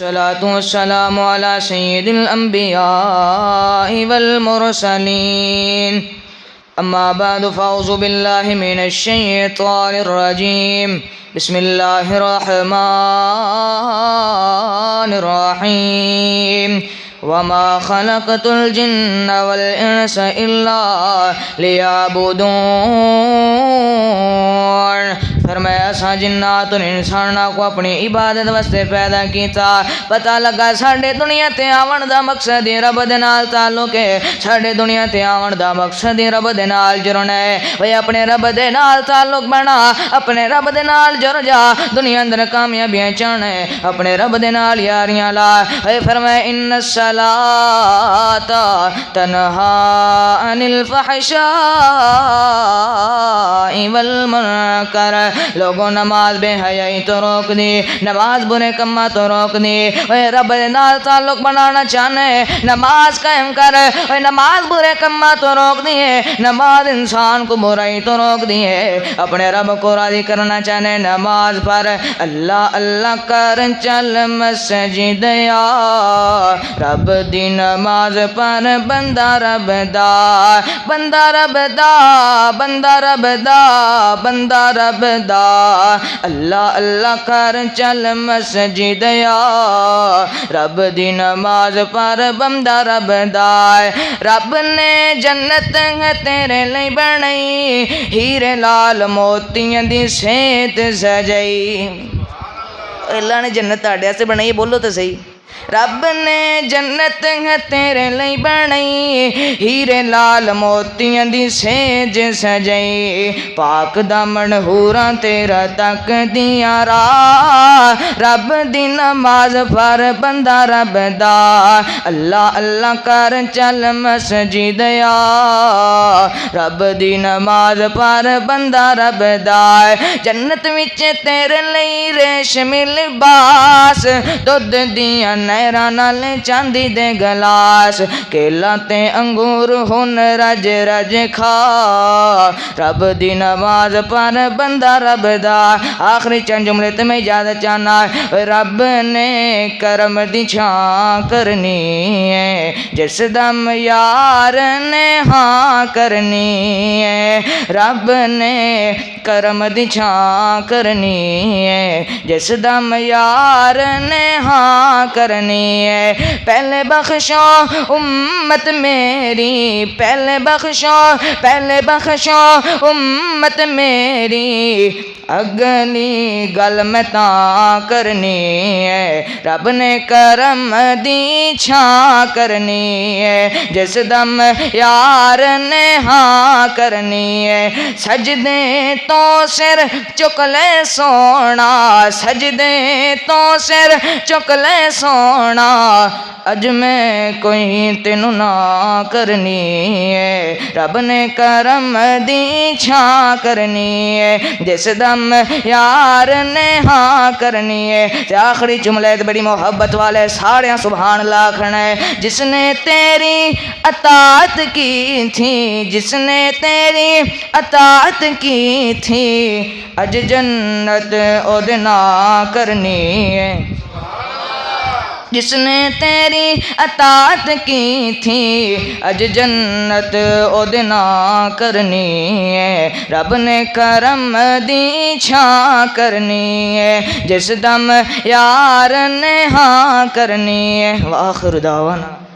الصلاة والسلام على سيد الأنبياء والمرسلين أما بعد فأعوذ بالله من الشيطان الرجيم بسم الله الرحمن الرحيم وما خلقت الجن والإنس إلا ليعبدون فرمایا اساں جنات اور انساناں کو اپنی عبادت واسطے پیدا کیتا پتہ لگا ساڈے دنیا تے آون دا مقصد رب دے نال تعلق ہے ساڈے دنیا تے آون دا مقصد رب دے نال جڑنا ہے اوے اپنے رب دے نال تعلق بنا اپنے رب دے نال جڑ جا دنیا اندر کامیابیاں چاہنا ہے اپنے رب دے نال یاریاں لا اے فرمایا ان الصلاۃ تنہا عن الفحشاء والمنکر لوگوں نماز بے حیائی تو روک دی نماز برے کما تو روک دی اے رب نال تعلق بنانا چاہنے نماز قائم کر اے نماز برے کما تو روک دیے نماز انسان کو برائی تو روک دیے اپنے رب کو راضی کرنا چاہنے نماز پر اللہ اللہ کر چل مسجد یا رب دی نماز پر بندہ رب دا بندہ رب دا بندہ رب دا بندہ رب دا اللہ اللہ کر چل مسجد یا رب دی نماز پر بندہ رب دا رب نے جنت تیرے لئی بنائی ہیرے لال موتیاں دی سیت سجائی اللہ نے جنت تہاڈے واسطے بنائی بولو تو صحیح رب نے جنت تیرے لئی بنائی ہیرے لال موتیاں دی سیج سجائی پاک دامن حوراں تیرا تک دیاں راہ رب دی نماز پر بندہ رب دا اللہ اللہ کر چل مسجد یا رب دی نماز پر بندہ رب دا جنت وچ تیرے لئی ریشمی لباس دودھ دیاں نہراں نال چاندی دے گلاس کیلا تے انگور ہن رج رج کھا رب دی نماز پر بندہ رب دا آخری چند جملے تے میں اجازت چاہنا رب نے کرم دی چھاں کرنی ہے جس دم یار نے ہاں کرنی ہے رب نے کرم دی چھاں کرنی ہے جس دم یار نے ہاں کرنی ہے پہلے بخشو امت میری پہلے بخشو امت میری اگلی گل میں تاں کرنی ہے رب نے کرم دی چھاں کرنی ہے جس دم یار نے ہاں کرنی ہے سجدے تو سر چک لے سونا سجدے تو سر چک لے سونا اج میں کوئی تینوں نہ کرنی ہے رب نے کرم دی چھاں کرنی ہے جس دم یار نے ہاں کرنی ہے آخری جملے بڑی محبت والے سارے سبحان اللہ کھڑا ہے جس نے تیری اطاعت کی تھی جس نے تیری اطاعت کی تھی اج جنت او دے نال کرنی ہے جس نے تیری اطاعت کی تھی اج جنت او دے نال کرنی ہے رب نے کرم دی چھاں کرنی ہے جس دم یار نے ہاں کرنی ہے وآخر دعوانا